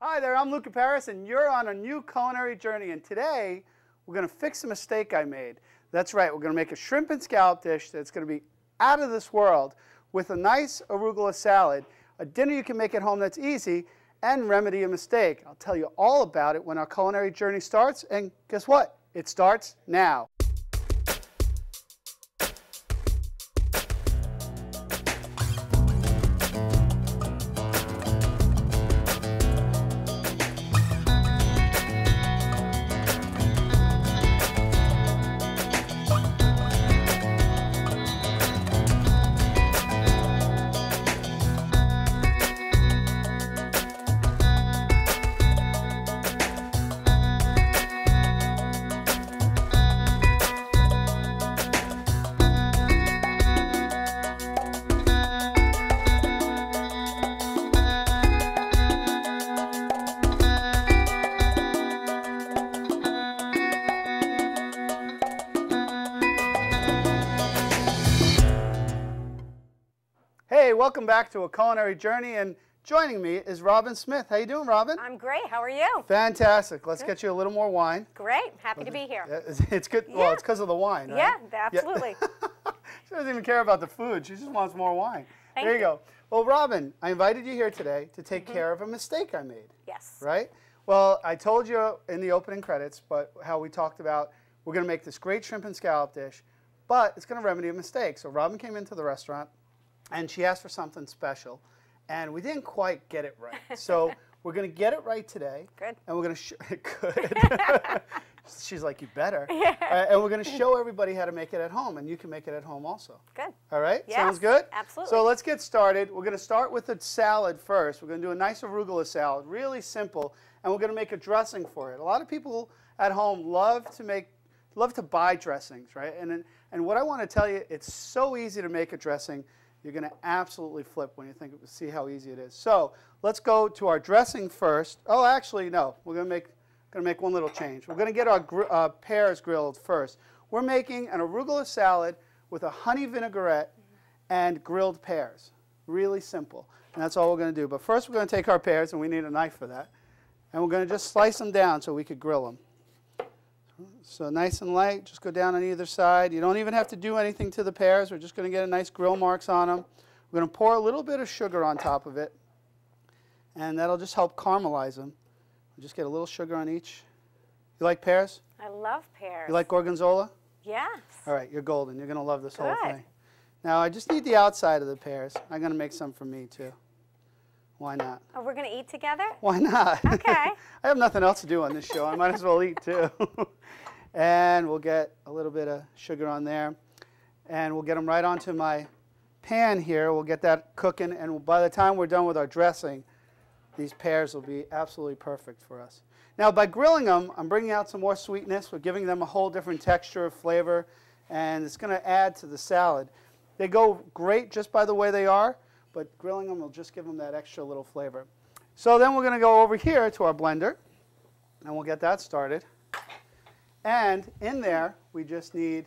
Hi there, I'm Luca Pears, and you're on a new culinary journey. And today, we're going to fix a mistake I made. That's right, we're going to make a shrimp and scallop dish that's going to be out of this world with a nice arugula salad, a dinner you can make at home that's easy, and remedy a mistake. I'll tell you all about it when our culinary journey starts, and guess what? It starts now. Hey, welcome back to A Culinary Journey, and joining me is Robin Smith. How you doing, Robin? I'm great. How are you? Fantastic. Let's get you a little more wine. Great. Happy to be here. It's good. Yeah. Well, it's because of the wine, right? Yeah, absolutely. Yeah. She doesn't even care about the food. She just wants more wine. Thank there you. you go. Well, Robin, I invited you here today to take care of a mistake I made. Yes. Right? Well, I told you in the opening credits, but how we talked about we're going to make this great shrimp and scallop dish, but it's going to remedy a mistake. So Robin came into the restaurant, and she asked for something special, and we didn't quite get it right. So we're going to get it right today. Good. And we're going to good. She's like, you better. Yeah. And we're going to show everybody how to make it at home, and you can make it at home also. Good. All right? Yes, Sounds good? absolutely. So let's get started. We're going to start with the salad first. We're going to do a nice arugula salad, really simple, and we're going to make a dressing for it. A lot of people at home love to buy dressings, right? And what I want to tell you, it's so easy to make a dressing. You're going to absolutely flip when you see how easy it is. So let's go to our dressing first. Oh, actually, no. We're going to make one little change. We're going to get our pears grilled first. We're making an arugula salad with a honey vinaigrette and grilled pears. Really simple. And that's all we're going to do. But first, we're going to take our pears, and we need a knife for that. And we're going to just slice them down so we could grill them. So nice and light, just go down on either side. You don't even have to do anything to the pears. We're just going to get a nice grill marks on them. We're going to pour a little bit of sugar on top of it, and that'll just help caramelize them. We'll just get a little sugar on each. You like pears? I love pears. You like gorgonzola? Yes. All right, you're golden. You're going to love this whole Good. thing. Now, I just need the outside of the pears. I'm going to make some for me, too. Why not? Oh, we're going to eat together? Why not? Okay. I have nothing else to do on this show. I might as well eat, too. And we'll get a little bit of sugar on there. And we'll get them right onto my pan here. We'll get that cooking. And by the time we're done with our dressing, these pears will be absolutely perfect for us. Now, by grilling them, I'm bringing out some more sweetness. We're giving them a whole different texture of flavor. And it's going to add to the salad. They go great just by the way they are, but grilling them will just give them that extra little flavor. So then we're going to go over here to our blender, and we'll get that started. And in there, we just need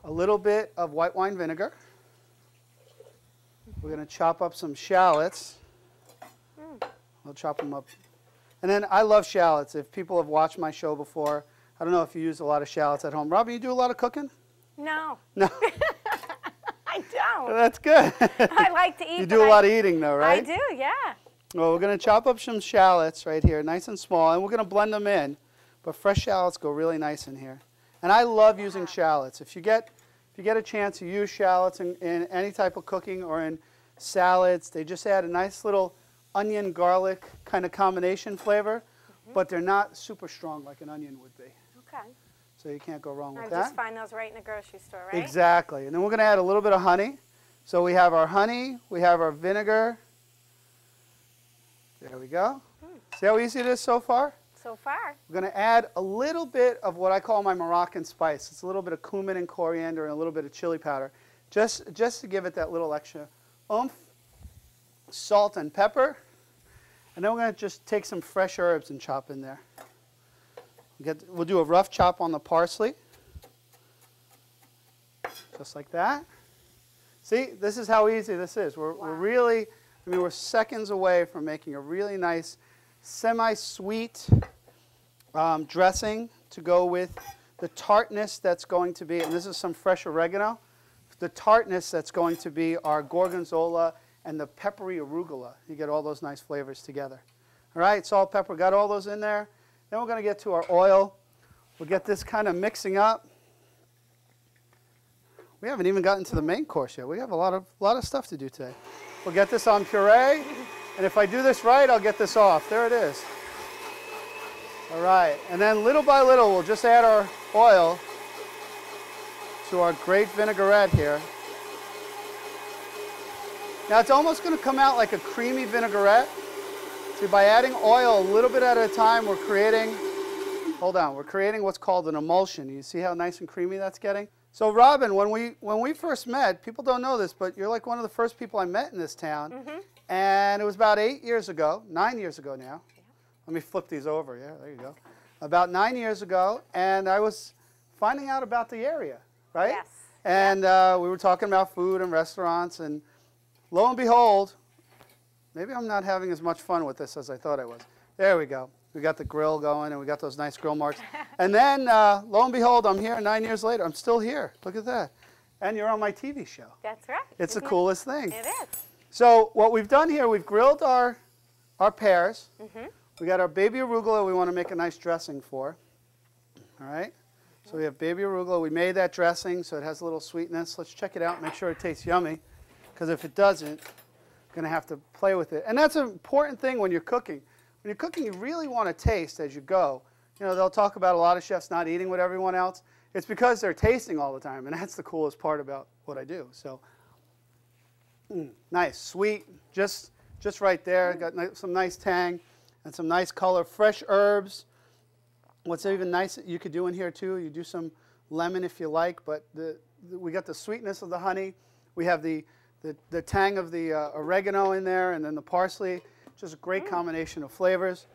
a little bit of white wine vinegar. We're going to chop up some shallots. We'll chop them up. And then I love shallots. If people have watched my show before, I don't know if you use a lot of shallots at home. Robin, you do a lot of cooking? No. No. I don't. That's good. I like to eat. You do a lot of eating, though, right? I do, yeah. Well, we're going to chop up some shallots right here, nice and small, and we're going to blend them in. But fresh shallots go really nice in here. And I love using shallots. If you get a chance to use shallots in any type of cooking or in salads, they just add a nice little onion garlic kind of combination flavor, but they're not super strong like an onion would be. Okay. So you can't go wrong with I that. just find those right in the grocery store, right? Exactly. And then we're going to add a little bit of honey. So we have our honey, we have our vinegar. There we go. See how easy it is so far? So far. We're going to add a little bit of what I call my Moroccan spice. It's a little bit of cumin and coriander and a little bit of chili powder, just to give it that little extra oomph. Salt and pepper. And then we're going to just take some fresh herbs and chop in there. We'll do a rough chop on the parsley. Just like that. See, this is how easy this is. We're really, we're seconds away from making a really nice semi-sweet dressing to go with the tartness that's going to be, and this is some fresh oregano, the tartness that's going to be our gorgonzola and the peppery arugula. You get all those nice flavors together. All right, salt, pepper, got all those in there. Then we're going to get to our oil. We'll get this kind of mixing up. We haven't even gotten to the main course yet. We have a lot of stuff to do today. We'll get this on puree, and if I do this right, I'll get this off. There it is. All right, and then little by little, we'll just add our oil to our great vinaigrette here. Now it's almost going to come out like a creamy vinaigrette. See, by adding oil a little bit at a time, we're creating, we're creating what's called an emulsion. You see how nice and creamy that's getting? So Robin, when we first met, people don't know this, but you're like one of the first people I met in this town. Mm-hmm. And it was about 8 years ago, 9 years ago now. Yeah. Let me flip these over. Yeah, there you go. About 9 years ago, and I was finding out about the area, right? Yes. And we were talking about food and restaurants, and lo and behold, maybe I'm not having as much fun with this as I thought I was. There we go. We got the grill going, and we got those nice grill marks. And then, lo and behold, I'm here 9 years later. I'm still here. Look at that. And you're on my TV show. That's right. It's the coolest thing. It is. So what we've done here, we've grilled our pears. Mm-hmm. We got our baby arugula we want to make a nice dressing for. All right? So we have baby arugula. We made that dressing, so it has a little sweetness. Let's check it out, make sure it tastes yummy. Because if it doesn't, I'm going to have to play with it. And that's an important thing when you're cooking. When you're cooking, you really want to taste as you go. You know, they'll talk about a lot of chefs not eating with everyone else. It's because they're tasting all the time, and that's the coolest part about what I do. So, nice, sweet, just right there. Got some nice tang and some nice color. Fresh herbs. What's even nice you could do in here too, you do some lemon if you like, but we got the sweetness of the honey. We have the tang of the oregano in there, and then the parsley. Just a great combination of flavors.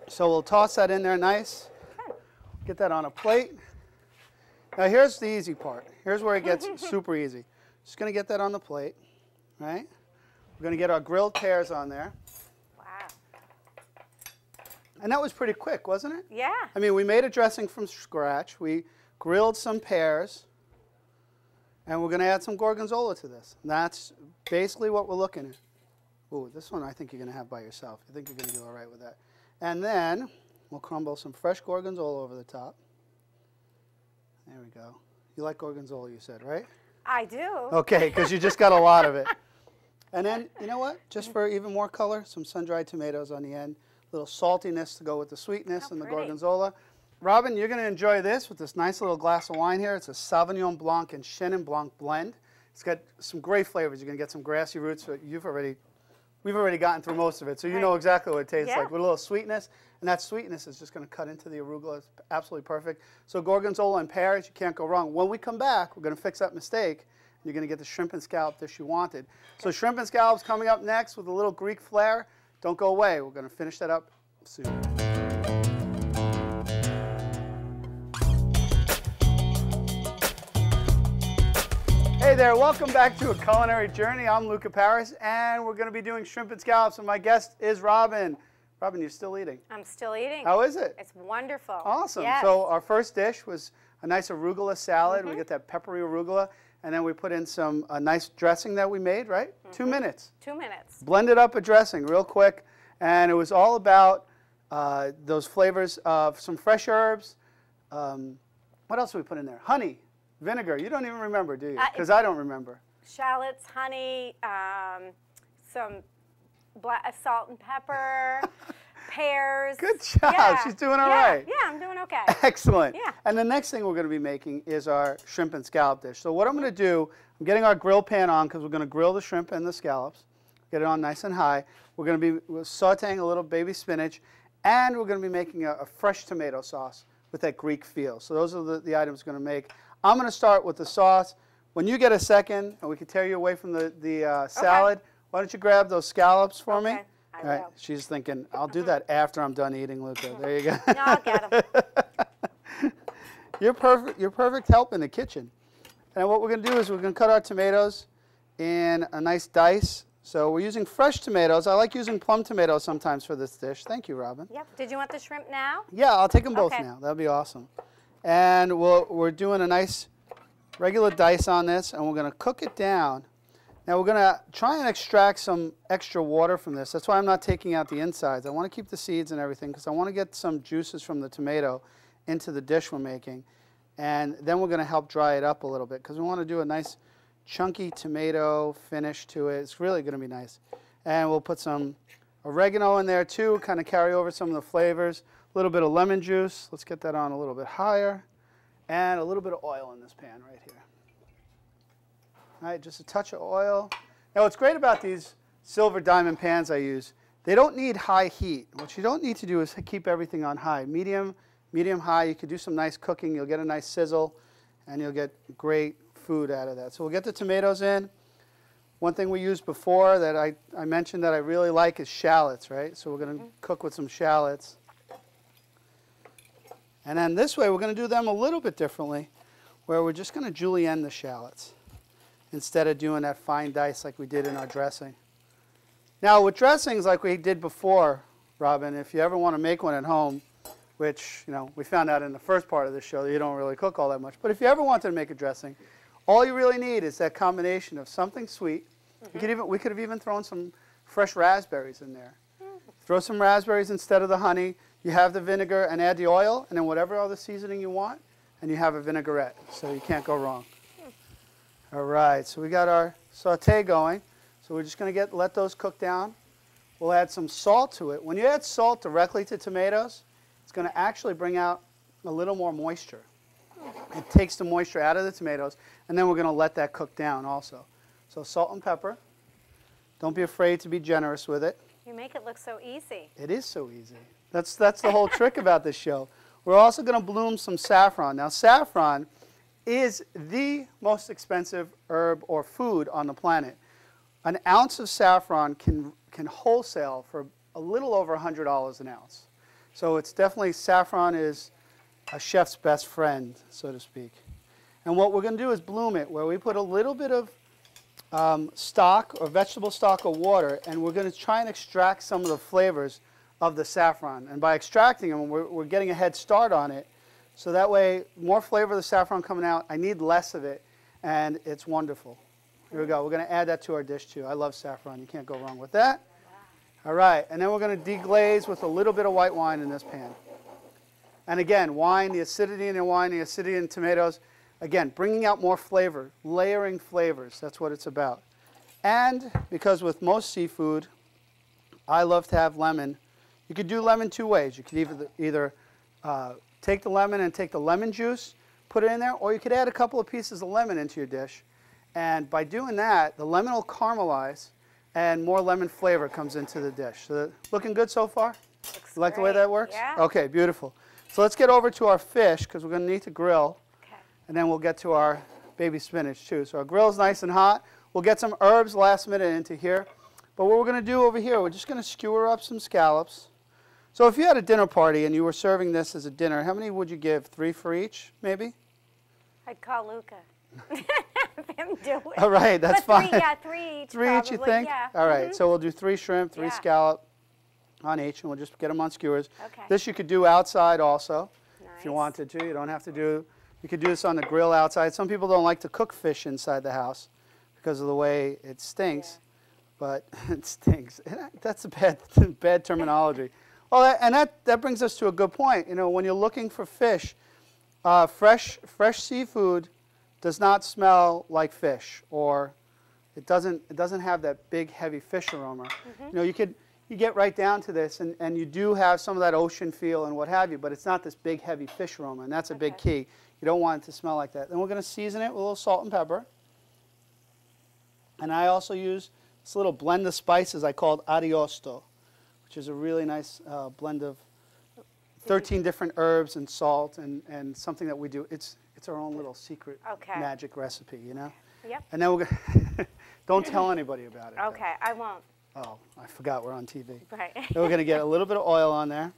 So we'll toss that in there nice. Get that on a plate. Now here's the easy part. Here's where it gets super easy. Just going to get that on the plate, right? We're going to get our grilled pears on there. Wow. And that was pretty quick, wasn't it? Yeah. I mean, we made a dressing from scratch. We grilled some pears. And we're going to add some gorgonzola to this. And that's basically what we're looking at. Ooh, this one I think you're going to have by yourself. I think you're going to do all right with that. And then we'll crumble some fresh gorgonzola over the top. There we go. You like gorgonzola, you said, right? I do. Okay, because you just got a lot of it. And then, you know what? Just for even more color, some sun-dried tomatoes on the end. A little saltiness to go with the sweetness and the gorgonzola. Robin, you're going to enjoy this with this nice little glass of wine here. It's a Sauvignon Blanc and Chenin Blanc blend. It's got some great flavors. You're going to get some grassy roots. So we've already gotten through most of it, so you know exactly what it tastes like with a little sweetness. And that sweetness is just going to cut into the arugula. It's absolutely perfect. So gorgonzola and pears, you can't go wrong. When we come back, we're going to fix that mistake. You're going to get the shrimp and scallop dish you wanted. So shrimp and scallops coming up next with a little Greek flair. Don't go away. We're going to finish that up soon. Hey there, welcome back to A Culinary Journey. I'm Luca Pears, and we're going to be doing shrimp and scallops, and my guest is Robin. Robin, you're still eating? I'm still eating. How is it? It's wonderful. Awesome. Yes. So our first dish was a nice arugula salad. We get that peppery arugula, and then we put in a nice dressing that we made, right? 2 minutes. 2 minutes. Blended up a dressing real quick, and it was all about those flavors of some fresh herbs. What else did we put in there? Honey. Vinegar. You don't even remember, do you? Because I don't remember. Shallots, honey, some salt and pepper, pears. Good job. Yeah. She's doing all right. Yeah, I'm doing okay. Excellent. Yeah. And the next thing we're going to be making is our shrimp and scallop dish. So what I'm going to do, I'm getting our grill pan on because we're going to grill the shrimp and the scallops. Get it on nice and high. We're going to be sauteing a little baby spinach, and we're going to be making a fresh tomato sauce with that Greek feel. So those are the items we're going to make. I'm going to start with the sauce. When you get a second, and we can tear you away from the salad, why don't you grab those scallops for me? I All right. will. She's thinking, I'll do that after I'm done eating, Luca. There you go. No, I'll get them. You're perfect help in the kitchen. And what we're going to do is we're going to cut our tomatoes in a nice dice So we're using fresh tomatoes. I like using plum tomatoes sometimes for this dish. Thank you, Robin. Yep. Did you want the shrimp now? Yeah, I'll take them both Okay. now. That'll be awesome. And we're doing a nice regular dice on this, and we're going to cook it down. Now we're going to try and extract some extra water from this. That's why I'm not taking out the insides. I want to keep the seeds and everything because I want to get some juices from the tomato into the dish we're making. And then we're going to help dry it up a little bit because we want to do a nice chunky tomato finish to it. It's really going to be nice. And we'll put some oregano in there too, kind of carry over some of the flavors. A little bit of lemon juice. Let's get that on a little bit higher. And a little bit of oil in this pan right here. All right, just a touch of oil. Now what's great about these silver diamond pans I use, they don't need high heat. What you don't need to do is keep everything on high. Medium high. You could do some nice cooking. You'll get a nice sizzle, and you'll get great food out of that. So we'll get the tomatoes in. One thing we used before that I mentioned that I really like is shallots, right? So we're going to cook with some shallots. And then this way we're going to do them a little bit differently, where we're just going to julienne the shallots instead of doing that fine dice like we did in our dressing. Now with dressings like we did before, Robin, if you ever want to make one at home, which, you know, we found out in the first part of the show that you don't really cook all that much. But if you ever wanted to make a dressing, all you really need is that combination of something sweet. We could have even thrown some fresh raspberries in there. Throw some raspberries instead of the honey. You have the vinegar and add the oil, and then whatever other seasoning you want, and you have a vinaigrette. So you can't go wrong. All right, so we got our saute going. So we're just going to let those cook down. We'll add some salt to it. When you add salt directly to tomatoes, it's going to actually bring out a little more moisture. It takes the moisture out of the tomatoes, and then we're going to let that cook down also. So salt and pepper. Don't be afraid to be generous with it. You make it look so easy. It is so easy. That's the whole trick about this show. We're also going to bloom some saffron. Now saffron is the most expensive herb or food on the planet. An ounce of saffron can wholesale for a little over $100 an ounce. So it's definitely, saffron is a chef's best friend, so to speak. And what we're going to do is bloom it, where we put a little bit of stock or vegetable stock or water, and we're going to try and extract some of the flavors of the saffron. And by extracting them, we're getting a head start on it. So that way, more flavor of the saffron coming out. I need less of it, and it's wonderful. Here we go. We're going to add that to our dish too. I love saffron. You can't go wrong with that. All right, and then we're going to deglaze with a little bit of white wine in this pan. And again, wine, the acidity in the wine, the acidity in tomatoes. Again, bringing out more flavor, layering flavors. That's what it's about. And because with most seafood, I love to have lemon. You could do lemon two ways. You could either take the lemon and take the lemon juice, put it in there, or you could add a couple of pieces of lemon into your dish. And by doing that, the lemon will caramelize, and more lemon flavor comes into the dish. So looking good so far? Looks You like the way that works? Yeah. Okay, beautiful. So let's get over to our fish because we're going to need to grill. Okay. And then we'll get to our baby spinach too. So our grill's nice and hot. We'll get some herbs last minute into here. But what we're going to do over here, we're just going to skewer up some scallops. So if you had a dinner party and you were serving this as a dinner, how many would you give? 3 for each, maybe? I'd call Luca. Have him do it. All right, that's but fine. 3, yeah, 3 each. 3 each, you probably, think? Yeah. All right, so we'll do 3 shrimp, 3 Yeah. scallop on each, and we'll just get them on skewers. Okay. This you could do outside also if you Nice. wanted to. You don't have to do, you could do this on the grill outside. Some people don't like to cook fish inside the house because of the way it stinks, but it stinks. That's a bad terminology. Well, and that brings us to a good point. You know, when you're looking for fish, fresh seafood does not smell like fish, or it doesn't have that big heavy fish aroma. You know, you get right down to this, and you do have some of that ocean feel and what have you, but it's not this big heavy fish aroma, and that's a big key. You don't want it to smell like that. Then we're going to season it with a little salt and pepper. And I also use this little blend of spices I called ariosto, which is a really nice blend of 13 different herbs and salt and something that we do. It's our own little secret magic recipe, you know? Yep. And then we're going don't tell anybody about it. Okay, I won't. Oh, I forgot we're on TV. Right. Then we're going to get a little bit of oil on there.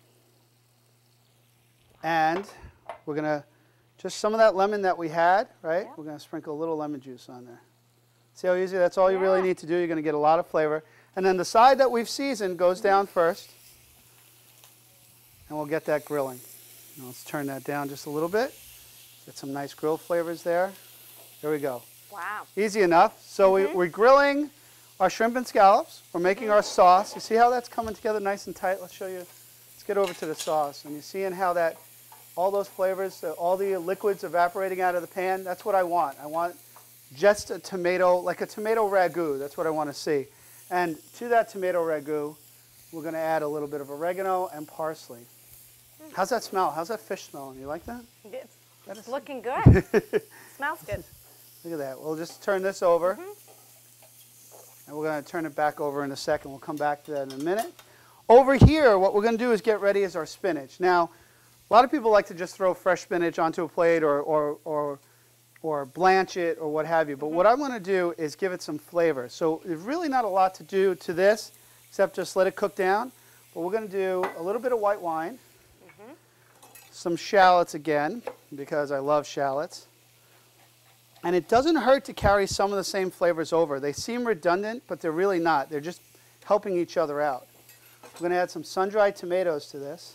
And we're going to, just some of that lemon that we had, right? Yep. We're going to sprinkle a little lemon juice on there. See how easy? That's all you really need to do. You're going to get a lot of flavor. And then the side that we've seasoned goes down first. And we'll get that grilling. Now let's turn that down just a little bit. Get some nice grill flavors there. There we go. Wow. Easy enough. So we're grilling our shrimp and scallops. We're making our sauce. You see how that's coming together nice and tight? Let's show you. Let's get over to the sauce. And you're seeing how that, all those flavors, all the liquids evaporating out of the pan. That's what I want. I want just a tomato, like a tomato ragu. That's what I want to see. And to that tomato ragu, we're going to add a little bit of oregano and parsley. How's that smell? How's that fish smelling? You like that? It's looking good. Smells good. Look at that. We'll just turn this over. And we're going to turn it back over in a second. We'll come back to that in a minute. Over here, what we're going to do is get ready is our spinach. Now, a lot of people like to just throw fresh spinach onto a plate or blanch it or what have you. But what I want to do is give it some flavor. So there's really not a lot to do to this except just let it cook down. But we're going to do a little bit of white wine, some shallots again, because I love shallots. And it doesn't hurt to carry some of the same flavors over. They seem redundant, but they're really not. They're just helping each other out. We're going to add some sun-dried tomatoes to this.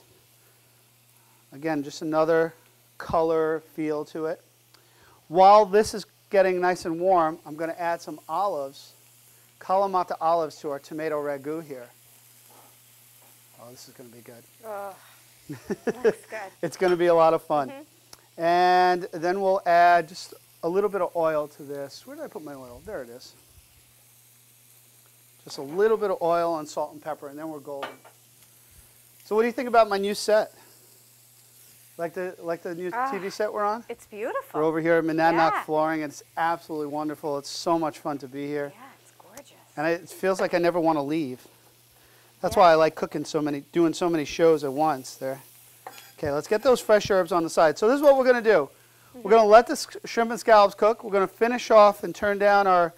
Again, just another color feel to it. While this is getting nice and warm, I'm going to add some olives, Kalamata olives, to our tomato ragu here. Oh, this is going to be good. Oh, looks good. It's going to be a lot of fun. And then we'll add just a little bit of oil to this. Where did I put my oil? There it is. Just a little bit of oil and salt and pepper, and then we're golden. So what do you think about my new set? Like the new TV set we're on? It's beautiful. We're over here at Monadnock Flooring, and it's absolutely wonderful. It's so much fun to be here. Yeah, it's gorgeous. And it feels like I never want to leave. That's why I like cooking doing so many shows at once there. Okay, let's get those fresh herbs on the side. So this is what we're going to do. We're going to let the shrimp and scallops cook. We're going to finish off and turn down our,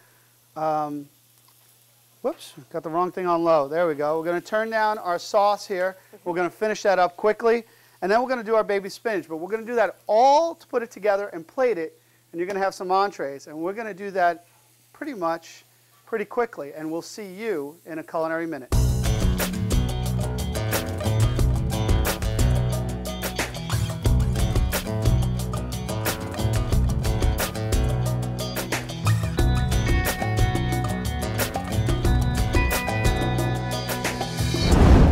whoops, got the wrong thing on low. There we go. We're going to turn down our sauce here. We're going to finish that up quickly. And then we're going to do our baby spinach. But we're going to do that all to put it together and plate it. And you're going to have some entrees. And we're going to do that pretty quickly. And we'll see you in a culinary minute.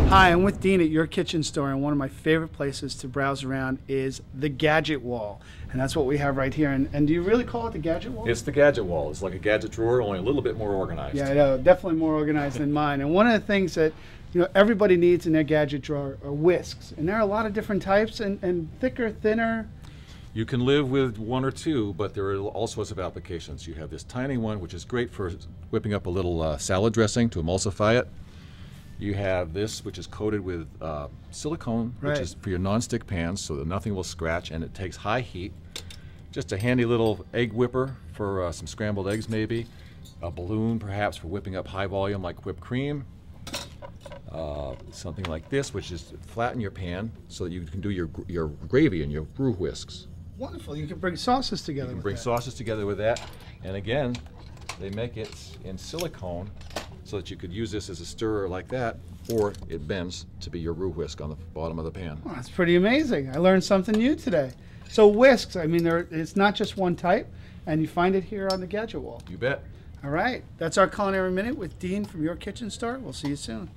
Hi, I'm with Dean at Your Kitchen Store, and one of my favorite places to browse around is the gadget wall. And that's what we have right here. And do you really call it the gadget wall? It's the gadget wall. It's like a gadget drawer, only a little bit more organized. Yeah, I know, definitely more organized than mine. And one of the things that everybody needs in their gadget drawer are whisks. And there are a lot of different types, and thicker, thinner. You can live with one or two, but there are all sorts of applications. You have this tiny one, which is great for whipping up a little salad dressing to emulsify it. You have this, which is coated with silicone, which is for your non-stick pans, so that nothing will scratch, and it takes high heat. Just a handy little egg whipper for some scrambled eggs, maybe. A balloon, perhaps, for whipping up high volume like whipped cream. Something like this, which is flatten your pan so that you can do your gravy and your roux whisks. Wonderful. You can bring sauces together with that. Bring sauces together with that. And again, they make it in silicone, so that you could use this as a stirrer like that, or it bends to be your roux whisk on the bottom of the pan. Well, that's pretty amazing. I learned something new today. So whisks, I mean, it's not just one type, and you find it here on the gadget wall. You bet. All right, that's our Culinary Minute with Dean from Your Kitchen Store. We'll see you soon.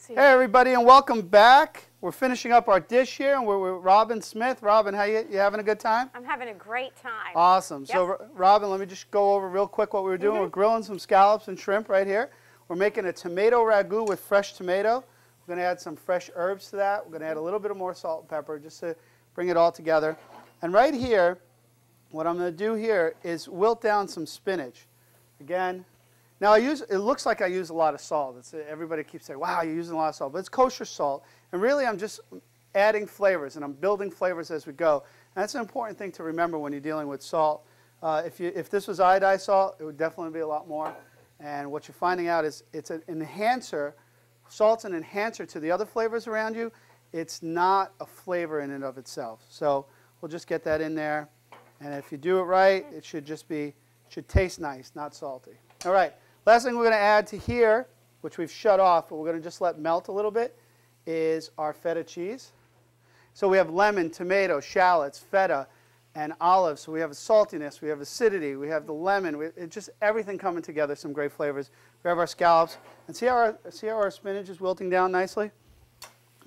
Hey everybody, and welcome back. We're finishing up our dish here, and we're with Robin Smith. Robin, how you having a good time? I'm having a great time. Awesome. Yep. So Robin, let me just go over real quick what we were doing. We're grilling some scallops and shrimp right here. We're making a tomato ragu with fresh tomato. We're going to add some fresh herbs to that. We're going to add a little bit of more salt and pepper just to bring it all together. And right here, what I'm going to do here is wilt down some spinach. Again, now it looks like I use a lot of salt. Everybody keeps saying, wow, you're using a lot of salt. But it's kosher salt. And really, I'm just adding flavors, and I'm building flavors as we go. And that's an important thing to remember when you're dealing with salt. If this was iodized salt, it would definitely be a lot more. And what you're finding out is it's an enhancer. Salt's an enhancer to the other flavors around you. it's not a flavor in and of itself. So we'll just get that in there. And if you do it right, it should just be, should taste nice, not salty. All right, last thing we're going to add to here, which we've shut off, but we're going to just let melt a little bit, is our feta cheese. So we have lemon, tomato, shallots, feta, and olives. So we have a saltiness, we have acidity, we have the lemon, it's just everything coming together, some great flavors. We have our scallops. And see how our spinach is wilting down nicely?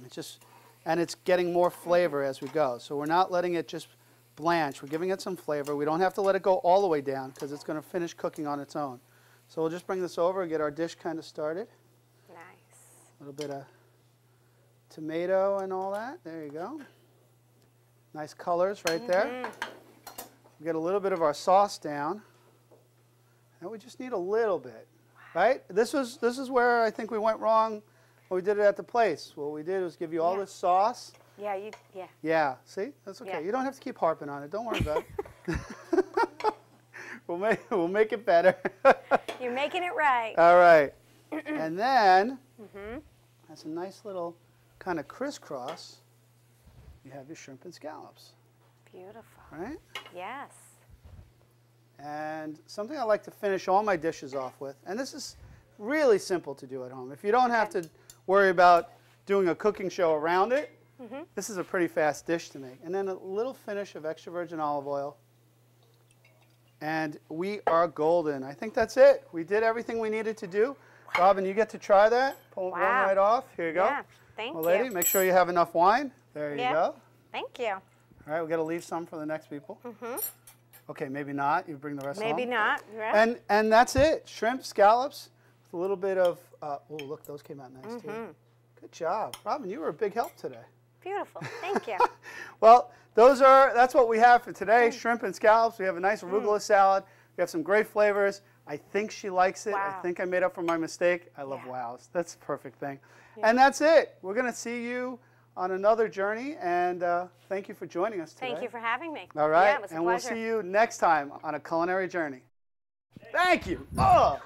It's just, and it's getting more flavor as we go. So we're not letting it just blanch. We're giving it some flavor. We don't have to let it go all the way down because it's going to finish cooking on its own. So we'll just bring this over and get our dish kind of started. Nice. A little bit of tomato and all that. There you go. Nice colors right there. We get a little bit of our sauce down. And we just need a little bit, right? This is where I think we went wrong when we did it at the place. What we did was give you all this sauce. Yeah, Yeah, see? That's okay. Yeah. You don't have to keep harping on it. Don't worry about it. We'll make it better. You're making it right. All right. And then, that's a nice little kind of crisscross. You have your shrimp and scallops. Beautiful. Right? Yes. And something I like to finish all my dishes off with, and this is really simple to do at home. If you don't have to worry about doing a cooking show around it, this is a pretty fast dish to make. And then a little finish of extra virgin olive oil. And we are golden. I think that's it. We did everything we needed to do. Robin, you get to try that. Pull one right off. Here you go. Yeah, thank you. Lady, make sure you have enough wine. There you go. Thank you. All right, we've got to leave some for the next people. Okay, maybe not. You bring the rest Maybe home. not. Right. And that's it. Shrimp, scallops, with a little bit of, oh, look, those came out nice too. Good job. Robin, you were a big help today. Beautiful. Thank you. Well, that's what we have for today, shrimp and scallops. We have a nice arugula salad. We have some great flavors. I think she likes it. Wow. I think I made up for my mistake. I love wows. That's a perfect thing. And that's it. We're going to see you on another journey, and thank you for joining us today. Thank you for having me. All right, Yeah, it was a and pleasure. we'll see you next time on a culinary journey. Thank you. Oh.